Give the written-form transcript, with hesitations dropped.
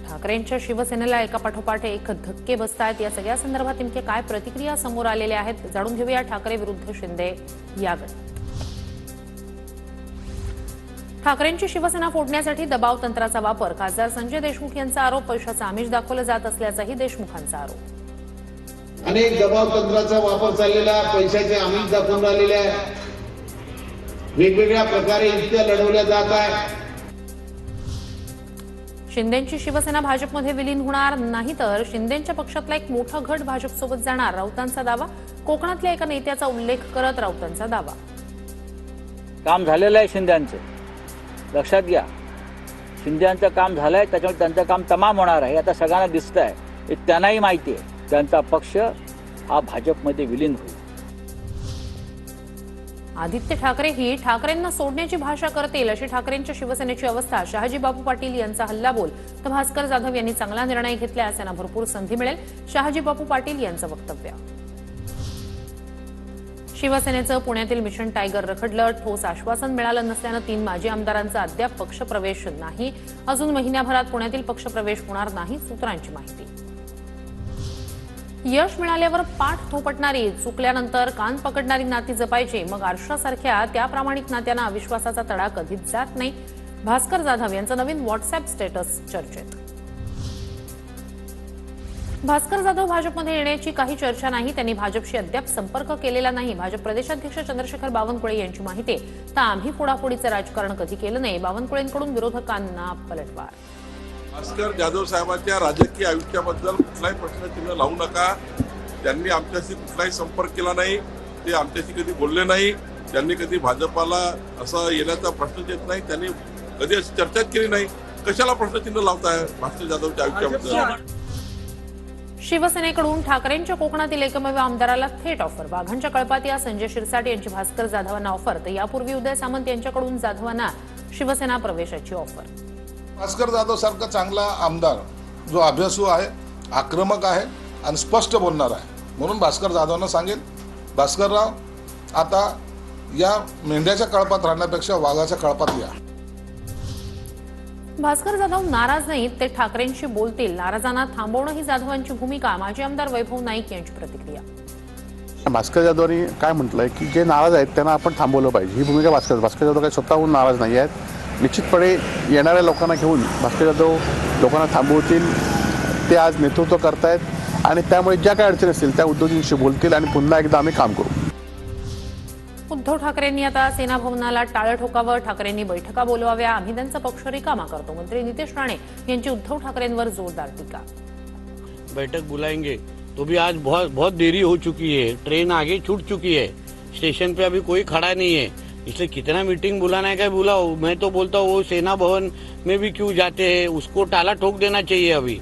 ठाकरेंच्या शिवसेनेला एका पाठोपाठ एक धक्के बसतायत। या सगळ्या संदर्भात नेमके काय प्रतिक्रिया समोर आलेल्या आहेत जाणून घेऊया ठाकरे विरुद्ध शिंदे या गटात। ठाकरेंची शिवसेना फोडण्यासाठी दबाव तंत्राचा वापर, खासदार संजय देशमुख यांचा आरोप। पैशाचं आमिष दाखवलं जात असल्याचाही देशमुखांचा आरोप। अनेक दबाव तंत्राचा वापर चाललेला, पैशाचे आमिष दाखवून राहिलेले आहे, वेगवेगळ्या प्रकारे युक्त्या लढवल्या जात आहे। शिंदेंची शिवसेना भाजपमध्ये विलीन होणार नाही तर शिंदेंच्या पक्षातला एक मोठा गट भाजपसोबत जाणार, राऊतांचा दावा। कोकणातल्या एका नेत्याचा उल्लेख करत राऊतांचा दावा। काम झालेलं आहे शिंदेंचं, लक्षात घ्या। शिंदेंचं काम झालंय, त्याच्यामुळे त्यांचं काम तमाम होणार आहे। आता सगळ्यांना दिसतंय, हे त्यांनाही माहिती आहे, त्यांचा पक्ष हा भाजपमध्ये विलीन होईल। आदित्य ठाकरे ही ठाकरेंना सोडण्याची भाषा करतील अशी ठाकरेंच्या शिवसेनेची अवस्था। शहाजी बापू पाटील यांचा हल्लाबोल तर भास्कर जाधव यांनी चांगला निर्णय घेतल्यास त्यांना भरपूर संधी मिळेल, शहाजी बापू पाटील यांचं वक्तव्य। शिवसेनेचं पुण्यातील मिशन टायगर रखडलं, ठोस आश्वासन मिळालं नसल्यानं 3 माजी आमदारांचा अद्याप पक्षप्रवेश नाही। अजून महिन्याभरात पुण्यातील पक्षप्रवेश होणार नाही, सूत्रांची माहिती। यश मिळाल्यावर पाठ थोपटणारी, चुकल्यानंतर कान पकडणारी नाती जपायची, मग आरशासारख्या त्या प्रामाणिक नात्यांना अविश्वासाचा तडा कधीच जात नाही। भास्कर जाधव यांचं नवीन व्हॉट्सअप स्टेटस चर्चेत। भास्कर जाधव भाजपमध्ये येण्याची काही चर्चा नाही, त्यांनी भाजपशी अद्याप संपर्क केलेला नाही। भाजप प्रदेशाध्यक्ष चंद्रशेखर बावनकुळे यांची माहिती, तर आम्ही फोडाफोडीचं राजकारण कधी केलं नाही। बावनकुळेंकडून विरोधकांना पलटवार। भास्कर जाधव साहेबांच्या राजकीय आयुष्याबद्दल कुठलाही प्रश्नचिन्ह लावू नका। त्यांनी आमच्याशी कुठलाही संपर्क केला नाही, ते आमच्याशी कधी बोलले नाही, त्यांनी कधी भाजपाला असं येण्याचा प्रश्न येत नाही, त्यांनी कधी अशी चर्चाच केली नाही। कशाला प्रश्नचिन्ह लावताय भास्कर जाधवच्या आयुष्याबद्दल? शिवसेनेकडून ठाकरेंच्या कोकणातील एकमेव आमदाराला थेट ऑफर। वाघांच्या कळपात या संजय शिरसाट यांची भास्कर जाधवांना ऑफर, तर यापूर्वी उदय सामंत यांच्याकडून जाधवांना शिवसेना प्रवेशाची ऑफर। भास्कर जाधव सारखा चांगला आमदार जो अभ्यासू आहे, आक्रमक आहे आणि स्पष्ट बोलणार आहे, म्हणून भास्कर जाधवांना सांगेल, भास्करराव आता या मेंढ्याच्या कळपात राहण्यापेक्षा वाघाच्या कळपात या। भास्कर जाधव नाराज नाहीत, ते ठाकरेंशी बोलतील। नाराजांना थांबवणं ही जाधवांची भूमिका। माजी आमदार वैभव नाईक यांची प्रतिक्रिया। भास्कर जाधवांनी काय म्हटलंय की जे नाराज आहेत त्यांना आपण थांबवलं पाहिजे, ही भूमिका भास्कर जाधव काही स्वतःहून नाराज नाही आहेत। निश्चितपणे येणाऱ्या लोकांना घेऊन भास्कर जाधव लोकांना थांबवतील, ते आज नेतृत्व करतायत आणि त्यामुळे ज्या काही अडचणी असतील त्या उद्योजकांशी बोलतील आणि पुन्हा एकदा आम्ही काम करू। उद्धव ठाकरेंनी आता सेना भवनाला टाळं ठोकावं, ठाकरेंनी बैठका बोलवाव्या, आम्ही त्यांचा पक्ष रिकामा करतो। मंत्री नितेश राणे यांची उद्धव ठाकरेंवर जोरदार टीका। बैठक बुलाएंगे तो भी आज बहुत देरी हो चुकी है, ट्रेन आगे छूट चुकी है, स्टेशन पे अभी कोई खड़ा नहीं है, इसलिए कितना मीटिंग बुलाना है क्या बुलाओ। मैं तो बोलता हूँ वो सेना भवन में भी क्यों जाते हैं, उसको टाला ठोक देना चाहिए अभी।